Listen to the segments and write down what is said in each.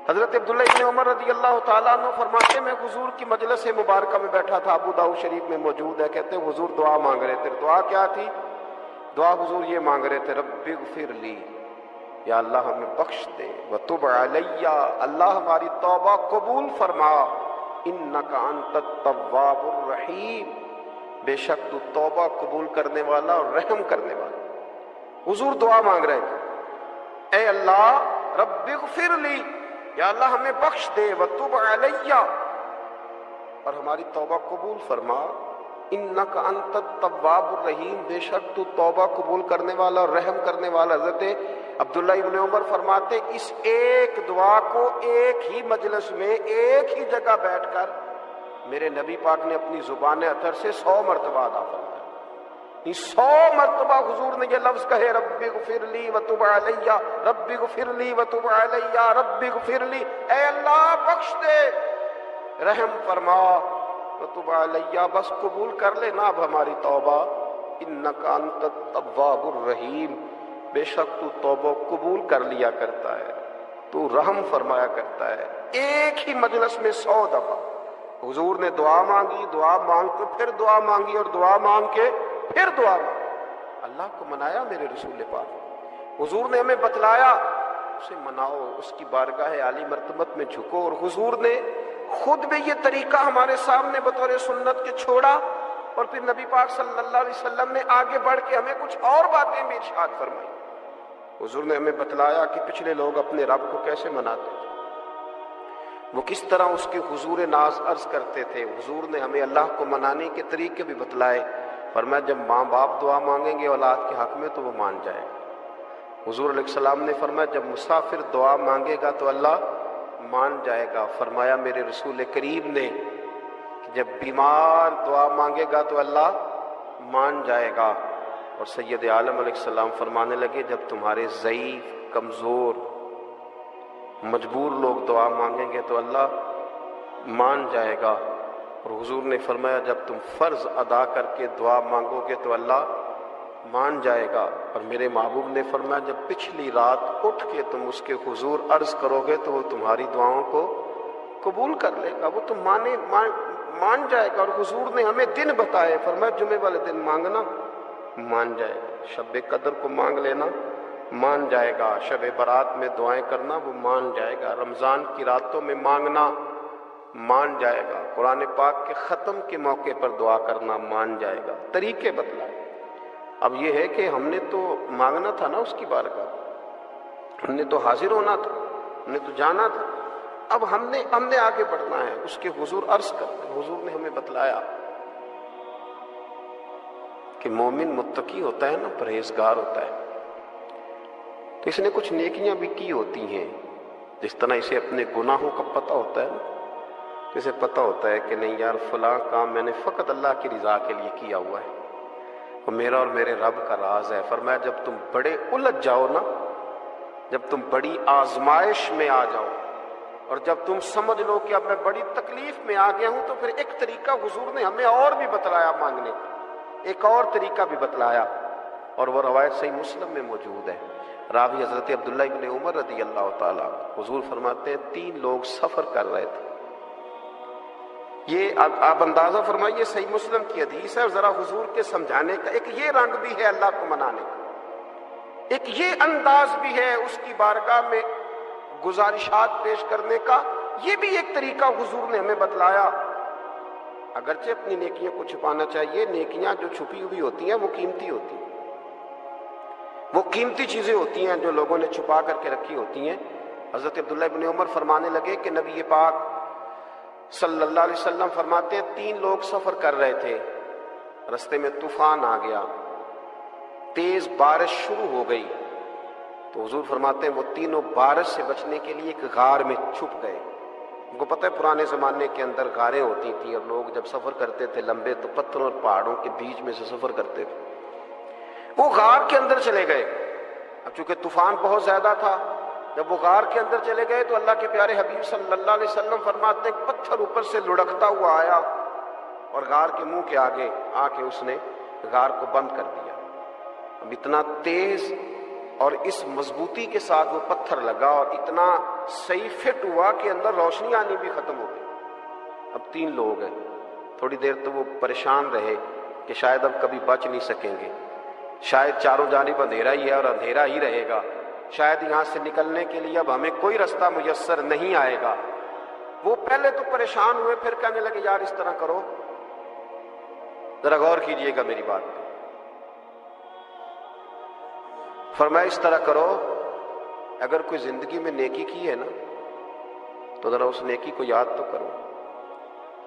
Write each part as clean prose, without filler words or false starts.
حضرت عبداللہ ابن عمر رضی اللہ تعالیٰ عنہ فرماتے میں حضور کی مجلس مبارکہ میں بیٹھا تھا، ابو داؤد شریف میں موجود ہے، کہتے ہیں حضور دعا مانگ رہے تھے۔ دعا کیا تھی؟ دعا حضور یہ مانگ رہے تھے، رب اغفر لی، یا اللہ ہمیں بخش دے، وتب علیہ، اللہ ہماری توبہ قبول فرما، انک انت التواب الرحیم، بے شک تو توبہ قبول کرنے والا اور رحم کرنے والا۔ حضور دعا مانگ رہے تھے، اے اللہ رب اغفر لی، یا اللہ ہمیں بخش دے، وتب علیہ، اور ہماری توبہ قبول فرما، انک انت التواب الرحیم، بے شک تو توبہ قبول کرنے والا اور رحم کرنے والا۔ حضرت عبداللہ ابن عمر فرماتے اس ایک دعا کو ایک ہی مجلس میں ایک ہی جگہ بیٹھ کر میرے نبی پاک نے اپنی زبان اطہر سے 100 مرتبہ ادا فرمایا۔ 100 مرتبہ حضور نے یہ لفظ کہے، رب اغفر لی وتب علیہ، رب اغفر لی وتب علیہ، رب اغفر لی، اے اللہ بخش دے، رحم فرما، وتب علیہ، بس قبول کر لے نا اب ہماری توبہ، انک انت التواب الرحیم، بے شک تو توبہ قبول کر لیا کرتا ہے، تو رحم فرمایا کرتا ہے۔ ایک ہی مجلس میں 100 دفعہ حضور نے دعا مانگی، دعا مانگ کے پھر دعا مانگی، اور دعا مانگ کے پھر دعا مانگی۔ اللہ کو منایا میرے رسول پاک، حضور نے ہمیں بتلایا اسے مناؤ، اس کی بارگاہ عالی مرتبت میں جھکو، اور حضور نے خود بھی یہ طریقہ ہمارے سامنے بطور سنت کے چھوڑا، اور پھر نبی پاک صلی اللہ علیہ وسلم نے آگے بڑھ کے ہمیں کچھ اور باتیں بھی ارشاد فرمائی۔ حضور نے ہمیں بتلایا کہ پچھلے لوگ اپنے رب کو کیسے مناتے تھے، وہ کس طرح اس کے حضور ناز عرض کرتے تھے۔ حضور نے ہمیں اللہ کو منانے کے طریقے بھی بتلائے، فرمایا جب ماں باپ دعا مانگیں گے اولاد کے حق میں تو وہ مان جائے گا۔ حضور علیہ السلام نے فرمایا جب مسافر دعا مانگے گا تو اللہ مان جائے گا۔ فرمایا میرے رسول کریم نے کہ جب بیمار دعا مانگے گا تو اللہ مان جائے گا۔ اور سید عالم علیہ السلام فرمانے لگے جب تمہارے ضعیف، کمزور، مجبور لوگ دعا مانگیں گے تو اللہ مان جائے گا۔ اور حضور نے فرمایا جب تم فرض ادا کر کے دعا مانگو گے تو اللہ مان جائے گا۔ اور میرے محبوب نے فرمایا جب پچھلی رات اٹھ کے تم اس کے حضور عرض کرو گے تو وہ تمہاری دعاؤں کو قبول کر لے گا، وہ تم مان جائے گا۔ اور حضور نے ہمیں دن بتائے، فرمایا جمعے والے دن مانگنا مان جائے گا، شب قدر کو مانگ لینا مان جائے گا، شب برات میں دعائیں کرنا وہ مان جائے گا، رمضان کی راتوں میں مانگنا مان جائے گا، قرآن پاک کے ختم کے موقع پر دعا کرنا مان جائے گا۔ طریقے بتلائے۔ اب یہ ہے کہ ہم نے تو مانگنا تھا نا اس کی بارگاہ، ہم نے تو حاضر ہونا تھا، ہم نے تو جانا تھا، اب ہم نے آگے بڑھنا ہے، اس کے حضور عرض کرنا۔ حضور نے ہمیں بتلایا کہ مومن متقی ہوتا ہے نا، پرہیزگار ہوتا ہے، تو اس نے کچھ نیکیاں بھی کی ہوتی ہیں، جس طرح اسے اپنے گناہوں کا پتہ ہوتا ہے نا، تو اسے پتہ ہوتا ہے کہ نہیں یار فلاں کام میں نے فقط اللہ کی رضا کے لیے کیا ہوا ہے، اور میرا اور میرے رب کا راز ہے۔ فرمایا جب تم بڑے الجھ جاؤ نا، جب تم بڑی آزمائش میں آ جاؤ، اور جب تم سمجھ لو کہ اب میں بڑی تکلیف میں آ گیا ہوں، تو پھر ایک طریقہ حضور نے ہمیں اور بھی بتلایا مانگنے کا، ایک اور طریقہ بھی بتلایا، اور وہ روایت صحیح مسلم میں موجود ہے۔ راوی حضرت عبداللہ ابن عمر رضی اللہ تعالیٰ، حضور فرماتے ہیں 3 لوگ سفر کر رہے تھے، یہ آپ اندازہ فرمائیے صحیح مسلم کی حدیث ہے، اور ذرا حضور کے سمجھانے کا ایک یہ رنگ بھی ہے اللہ کو منانے کا، ایک یہ انداز بھی ہے اس کی بارگاہ میں گزارشات پیش کرنے کا، یہ بھی ایک طریقہ حضور نے ہمیں بتلایا۔ اگرچہ اپنی نیکیوں کو چھپانا چاہیے، نیکیاں جو چھپی ہوئی ہوتی ہیں وہ قیمتی ہوتی ہیں، وہ قیمتی چیزیں ہوتی ہیں جو لوگوں نے چھپا کر کے رکھی ہوتی ہیں۔ حضرت عبداللہ ابن عمر فرمانے لگے کہ نبی پاک صلی اللہ علیہ وسلم فرماتے ہیں 3 لوگ سفر کر رہے تھے، رستے میں طوفان آ گیا، تیز بارش شروع ہو گئی، تو حضور فرماتے ہیں وہ تینوں بارش سے بچنے کے لیے ایک غار میں چھپ گئے۔ ان کو پتہ ہے پرانے زمانے کے اندر غاریں ہوتی تھیں، اور لوگ جب سفر کرتے تھے لمبے تو پتھروں اور پہاڑوں کے بیچ میں سے سفر کرتے تھے، وہ غار کے اندر چلے گئے۔ اب چونکہ طوفان بہت زیادہ تھا، جب وہ غار کے اندر چلے گئے تو اللہ کے پیارے حبیب صلی اللہ علیہ وسلم فرماتے ہیں پتھر اوپر سے لڑکتا ہوا آیا اور غار کے منہ کے آگے آ کے اس نے غار کو بند کر دیا۔ اب اتنا تیز اور اس مضبوطی کے ساتھ وہ پتھر لگا اور اتنا صحیح فٹ ہوا کہ اندر روشنی آنی بھی ختم ہو گئی۔ اب 3 لوگ ہیں، تھوڑی دیر تو وہ پریشان رہے کہ شاید اب کبھی بچ نہیں سکیں گے، شاید چاروں جانب اندھیرا ہی ہے اور اندھیرا ہی رہے گا، شاید یہاں سے نکلنے کے لیے اب ہمیں کوئی رستہ میسر نہیں آئے گا۔ وہ پہلے تو پریشان ہوئے، پھر کہنے لگے یار اس طرح کرو، ذرا غور کیجئے گا میری بات پہ۔ فرمایا اس طرح کرو، اگر کوئی زندگی میں نیکی کی ہے نا تو ذرا اس نیکی کو یاد تو کرو،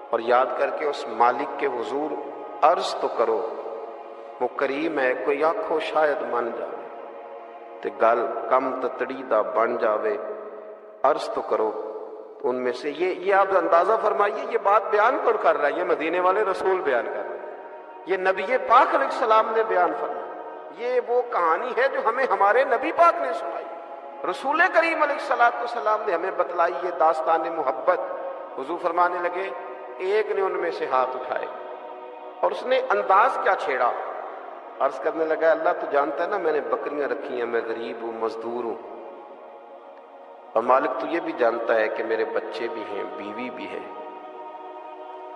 اور یاد کر کے اس مالک کے حضور عرض تو کرو، وہ کریم ہے، کوئی آنکھوں شاید من جاوے تے گل کم تتڑی دا بن جاوے، عرض تو کرو۔ ان میں سے یہ آپ اندازہ فرمائیے، یہ بات بیان کون کر رہا ہے؟ یہ مدینے والے رسول بیان کر رہے ہیں، یہ نبی پاک علیہ السلام نے بیان فرمایا۔ یہ وہ کہانی ہے جو ہمیں ہمارے نبی پاک نے سنائی، رسول کریم علیہ السلام نے ہمیں بتلائی، یہ داستان محبت۔ حضور فرمانے لگے، ایک نے ان میں سے ہاتھ اٹھائے اور اس نے انداز کیا چھیڑا، عرض کرنے لگا اللہ تو جانتا ہے نا میں نے بکریاں رکھی ہیں، میں غریب ہوں، مزدور ہوں، اور مالک تو یہ بھی جانتا ہے کہ میرے بچے بھی ہیں، بیوی بھی ہے،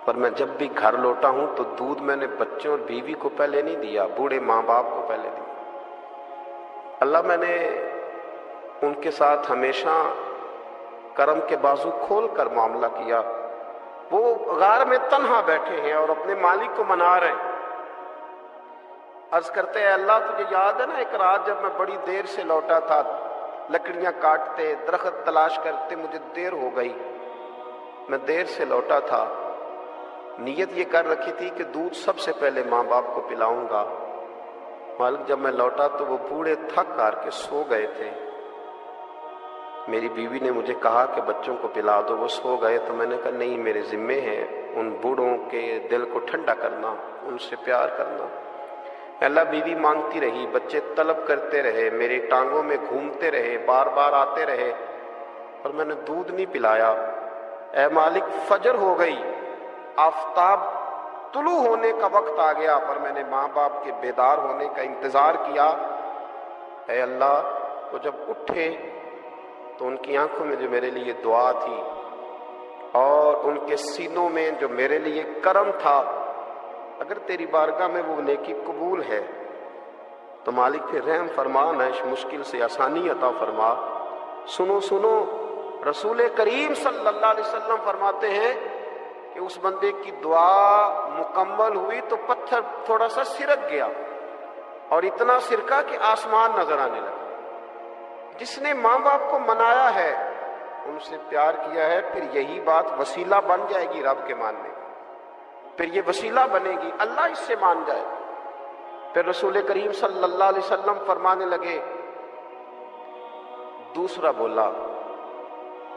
پر میں جب بھی گھر لوٹا ہوں تو دودھ میں نے بچوں اور بیوی کو پہلے نہیں دیا، بوڑھے ماں باپ کو پہلے دیا۔ اللہ میں نے ان کے ساتھ ہمیشہ کرم کے بازو کھول کر معاملہ کیا، وہ غار میں تنہا بیٹھے ہیں اور اپنے مالک کو منا رہے ہیں۔ عرض کرتے ہیں اللہ تجھے یاد ہے نا ایک رات جب میں بڑی دیر سے لوٹا تھا، لکڑیاں کاٹتے، درخت تلاش کرتے، مجھے دیر ہو گئی، میں دیر سے لوٹا تھا، نیت یہ کر رکھی تھی کہ دودھ سب سے پہلے ماں باپ کو پلاؤں گا، مالک جب میں لوٹا تو وہ بوڑھے تھک کر کے سو گئے تھے، میری بیوی نے مجھے کہا کہ بچوں کو پلا دو، وہ سو گئے، تو میں نے کہا نہیں، میرے ذمے ہے ان بوڑھوں کے دل کو ٹھنڈا کرنا، ان سے پیار کرنا۔ اللہ بیوی مانگتی رہی، بچے طلب کرتے رہے، میری ٹانگوں میں گھومتے رہے، بار بار آتے رہے، اور میں نے دودھ نہیں پلایا۔ اے مالک فجر ہو گئی، آفتاب طلوع ہونے کا وقت آ گیا، پر میں نے ماں باپ کے بیدار ہونے کا انتظار کیا۔ اے اللہ، وہ جب اٹھے تو ان کی آنکھوں میں جو میرے لیے دعا تھی اور ان کے سینوں میں جو میرے لیے کرم تھا، اگر تیری بارگاہ میں وہ نیکی قبول ہے تو مالک پھر رحم فرما، نہ اس مشکل سے آسانی عطا فرما۔ سنو سنو، رسول کریم صلی اللہ علیہ وسلم فرماتے ہیں کہ اس بندے کی دعا مکمل ہوئی تو پتھر تھوڑا سا سرک گیا، اور اتنا سرکا کہ آسمان نظر آنے لگا۔ جس نے ماں باپ کو منایا ہے، ان سے پیار کیا ہے، پھر یہی بات وسیلہ بن جائے گی رب کے ماننے کا، پھر یہ وسیلہ بنے گی اللہ اس سے مان جائے۔ پھر رسول کریم صلی اللہ علیہ وسلم فرمانے لگے، دوسرا بولا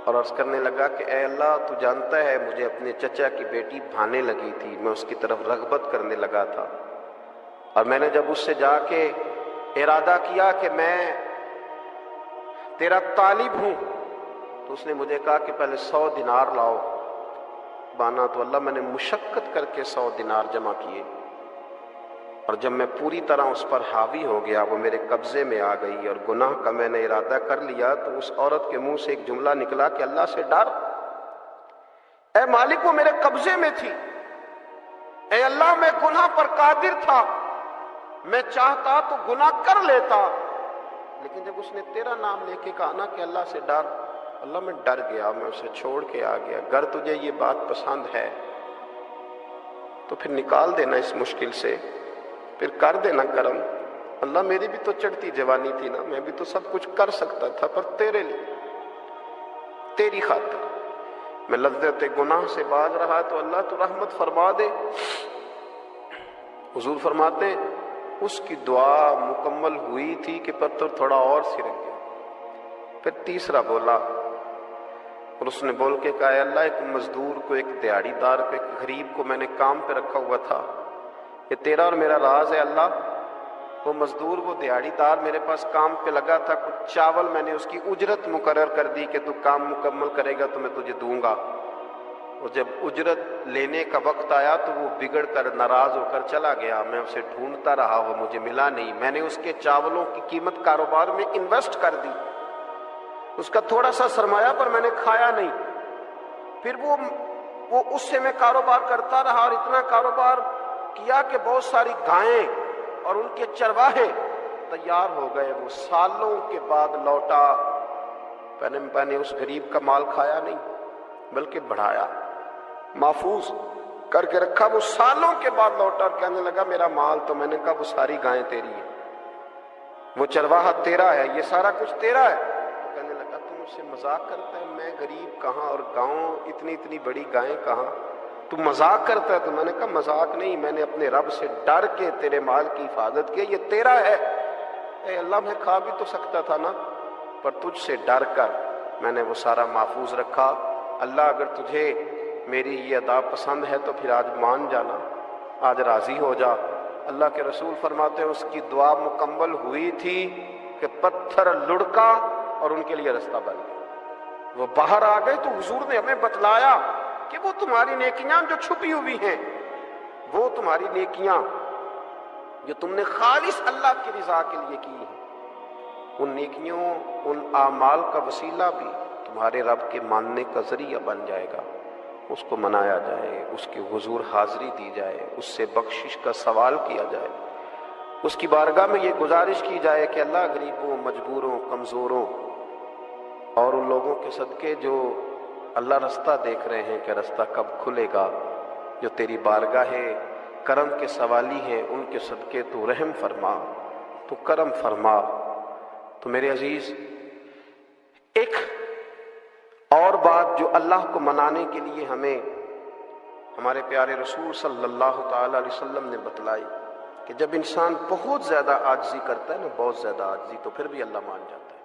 اور عرض کرنے لگا کہ اے اللہ تو جانتا ہے مجھے اپنے چچا کی بیٹی بھانے لگی تھی، میں اس کی طرف رغبت کرنے لگا تھا، اور میں نے جب اس سے جا کے ارادہ کیا کہ میں تیرا طالب ہوں، تو اس نے مجھے کہا کہ پہلے 100 دینار لاؤ بانا، تو اللہ میں نے مشقت کر کے 100 دینار جمع کیے، اور جب میں پوری طرح اس پر حاوی ہو گیا، وہ میرے قبضے میں آ گئی اور گناہ کا میں نے ارادہ کر لیا، تو اس عورت کے منہ سے ایک جملہ نکلا کہ اللہ سے ڈر، اے مالک وہ میرے قبضے میں تھی، اے اللہ میں گناہ پر قادر تھا، میں چاہتا تو گناہ کر لیتا، لیکن جب اس نے تیرا نام لے کے کہا نا کہ اللہ سے ڈر، اللہ میں ڈر گیا، میں اسے چھوڑ کے آ گیا۔ اگر تجھے یہ بات پسند ہے تو پھر نکال دینا اس مشکل سے، پھر کر دینا کرم۔ اللہ میری بھی تو چڑھتی جوانی تھی نا، میں بھی تو سب کچھ کر سکتا تھا، پر تیرے لیے، تیری خاطر میں لذت گناہ سے باز رہا، تو اللہ تو رحمت فرما دے۔ حضور فرماتے اس کی دعا مکمل ہوئی تھی کہ پتھر تھوڑا اور سرک گیا۔ پھر تیسرا بولا، اور اس نے بول کے کہا اے اللہ ایک مزدور کو، ایک دیہڑی دار کو، ایک غریب کو میں نے کام پہ رکھا ہوا تھا، یہ تیرا اور میرا راز ہے اللہ، وہ مزدور وہ دیہڑی دار میرے پاس کام پہ لگا تھا، کچھ چاول میں نے اس کی اجرت مقرر کر دی کہ تو کام مکمل کرے گا تو میں تجھے دوں گا، اور جب اجرت لینے کا وقت آیا تو وہ بگڑ کر ناراض ہو کر چلا گیا. میں اسے ڈھونڈتا رہا، وہ مجھے ملا نہیں. میں نے اس کے چاولوں کی قیمت کاروبار میں انویسٹ کر دی، اس کا تھوڑا سا سرمایہ پر میں نے کھایا نہیں. پھر وہ اس سے میں کاروبار کرتا رہا اور اتنا کاروبار کیا کہ بہت ساری گائیں اور ان کے چرواہے تیار ہو گئے. وہ سالوں کے بعد لوٹا. میں نے اس غریب کا مال کھایا نہیں بلکہ بڑھایا، محفوظ کر کے رکھا. وہ سالوں کے بعد لوٹا اور کہنے لگا میرا مال تو، میں نے کہا وہ ساری گائیں تیری ہیں، وہ چرواہا تیرا ہے، یہ سارا کچھ تیرا ہے. تو کہنے لگا تم مجھ سے مذاق کرتا ہے، میں غریب کہاں اور گاؤں اتنی بڑی گائیں کہاں، تو مذاق کرتا ہے. تو میں نے کہا مذاق نہیں، میں نے اپنے رب سے ڈر کے تیرے مال کی حفاظت کی، یہ تیرا ہے. اے اللہ میں کھا بھی تو سکتا تھا نا، پر تجھ سے ڈر کر میں نے وہ سارا محفوظ رکھا. اللہ اگر تجھے میری یہ ادا پسند ہے تو پھر آج مان جانا، آج راضی ہو جا. اللہ کے رسول فرماتے ہیں اس کی دعا مکمل ہوئی تھی کہ پتھر لڑکا اور ان کے لیے رستہ بن گیا. وہ باہر آ گئے تو حضور نے ہمیں بتلایا کہ وہ تمہاری نیکیاں جو چھپی ہوئی ہیں، وہ تمہاری نیکیاں جو تم نے خالص اللہ کی رضا کے لیے کی ہیں، ان نیکیوں، ان اعمال کا وسیلہ بھی تمہارے رب کے ماننے کا ذریعہ بن جائے گا. اس کو منایا جائے، اس کے حضور حاضری دی جائے، اس سے بخشش کا سوال کیا جائے، اس کی بارگاہ میں یہ گزارش کی جائے کہ اللہ غریبوں، مجبوروں، کمزوروں اور ان لوگوں کے صدقے جو اللہ رستہ دیکھ رہے ہیں کہ رستہ کب کھلے گا، جو تیری بارگاہ کرم کے سوالی ہیں، ان کے صدقے تو رحم فرما، تو کرم فرما. تو میرے عزیز، ایک اور بات جو اللہ کو منانے کے لیے ہمیں ہمارے پیارے رسول صلی اللہ تعالی علیہ وسلم نے بتلائی کہ جب انسان بہت زیادہ عاجزی کرتا ہے نا، بہت زیادہ عاجزی، تو پھر بھی اللہ مان جاتا ہے.